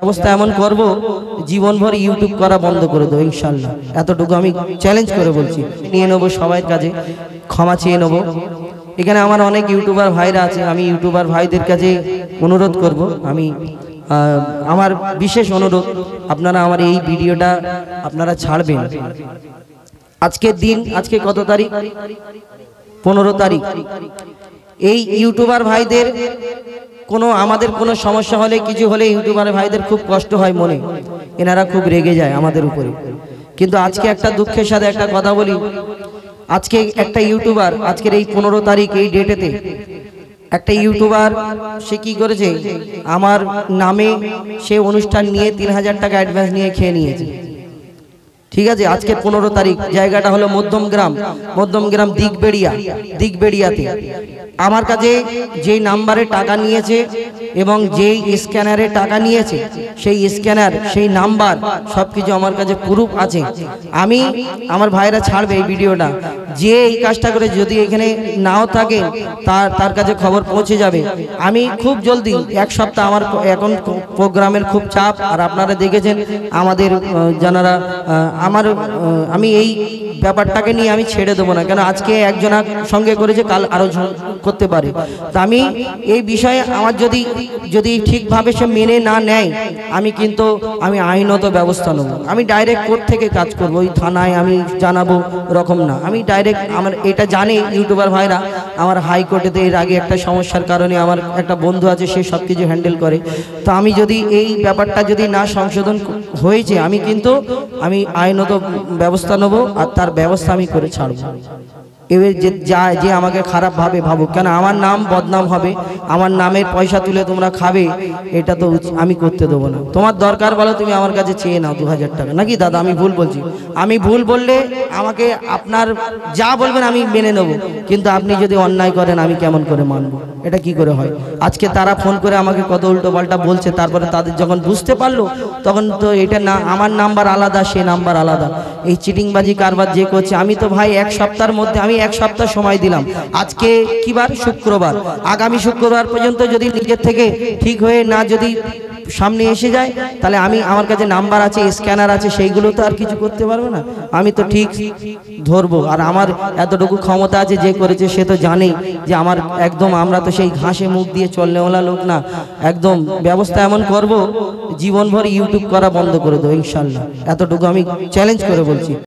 ব্যবস্থা এমন করব জীবনভর ইউটিউব করা বন্ধ করে দেবো ইনশাআল্লাহ। এতটুকু আমি চ্যালেঞ্জ করে বলছি। নিয়ে নেবো সবার কাছে, ক্ষমা চেয়ে নেবো। এখানে আমার অনেক ইউটিউবার ভাইরা আছে, আমি ইউটিউবার ভাইদের কাছে অনুরোধ করব, আমি আমার বিশেষ অনুরোধ, আপনারা আমার এই ভিডিওটা আপনারা ছাড়বেন। আজকের দিন, আজকে কত তারিখ? 15 তারিখ। এই ইউটিউবার ভাইদের আমাদের কোনো সমস্যা হলে, কিছু হলে ইউটিউবার ভাইদের খুব কষ্ট হয় মনে, এনারা খুব রেগে যায় আমাদের উপরে। কিন্তু আজকে একটা দুঃখের সাথে একটা কথা বলি, আজকে একটা ইউটিউবার, আজকের এই 15 তারিখ এই ডেটেতে একটা ইউটিউবার সে কি করেছে, আমার নামে সে অনুষ্ঠান নিয়ে 3000 টাকা অ্যাডভান্স নিয়ে খেয়ে নিয়েছে। ঠিক আছে, আজকের 15 তারিখ, জায়গাটা হলো মধ্যমগ্রাম দিগবেড়িয়াতে। আমার কাছে যেই নাম্বারে টাকা নিয়েছে এবং যেই স্ক্যানারে টাকা নিয়েছে, সেই স্ক্যানার, সেই নাম্বার সবকিছু আমার কাছে প্রুফ আছে। আমার ভাইরা ছাড়বে এই ভিডিওটা, যে এই কাজটা করে যদি এখানে নাও থাকে তার কাছে খবর পৌঁছে যাবে। আমি খুব জলদি, এক সপ্তাহ, আমার এখন প্রোগ্রামের খুব চাপ, আর আপনারা দেখেছেন আমাদের যারা আমি এই ব্যাপারটাকে নিয়ে আমি ছেড়ে দেবো না, কেন আজকে একজনের সঙ্গে করেছে, কাল আরো করতে পারে। তা আমি এই বিষয়ে আমার যদি ঠিকভাবে সে মেনে না নেয়, আমি আইনত ব্যবস্থা নেব। আমি ডাইরেক্ট কোর্ট থেকে কাজ করব, ওই থানায় আমি জানাবো রকম না। আমি ডাইরেক্ট, আমার এটা জানে ইউটিউবার ভাইরা, আমার হাইকোর্টেতে এর আগে একটা সমস্যার কারণে আমার একটা বন্ধু আছে, সে সব কিছু হ্যান্ডেল করে। তো আমি যদি এই ব্যাপারটা যদি না সংশোধন হয়েছে, আমি আইনত ব্যবস্থা নেব, আর তার ব্যবস্থা আমি করে ছাড়ব। এবার যে আমাকে খারাপ ভাবে ভাবুক, কেন আমার নাম বদনাম হবে, আমার নামের পয়সা তুলে তোমরা খাবে, এটা তো আমি করতে দেবো না। তোমার দরকার বলো, তুমি আমার কাছে চেয়ে নাও 2000 টাকা, নাকি দাদা? আমি ভুল বলছি? আমি ভুল বললে আমাকে আপনার যা বলবেন আমি মেনে নেব, কিন্তু আপনি যদি অন্যায় করেন আমি কেমন করে মানবো? এটা কি করে হয়? আজকে তারা ফোন করে আমাকে কত উল্টো পাল্টা বলছে, তারপরে তাদের যখন বুঝতে পারলো, তখন তো এটা না, আমার নাম্বার আলাদা, সে নাম্বার আলাদা, এই চিটিংবাজি কারবার যে করছে। আমি তো ভাই এক সপ্তাহের মধ্যে, আমি এক সপ্তাহ সময় দিলাম। আজকে কি বার? শুক্রবার। আগামী শুক্রবার পর্যন্ত যদি নিজের থেকে ঠিক হয়ে না যদি সামনে এসে যায়, তাহলে আমার কাছে নাম্বার আছে, স্ক্যানার আছে, সেইগুলো তো আর কিছু করতে পারবো না। আমি তো ঠিক ধরবো, আর আমার এতটুকু ক্ষমতা আছে, যে করেছে সে তো জানে যে আমার একদম, আমরা তো সেই ঘাসে মুখ দিয়ে চলনেওয়ালা লোক না। একদম ব্যবস্থা এমন করব, জীবনভর ইউটিউব করা বন্ধ করে দেবো ইনশাআল্লাহ। এতটুকু আমি চ্যালেঞ্জ করে বলছি।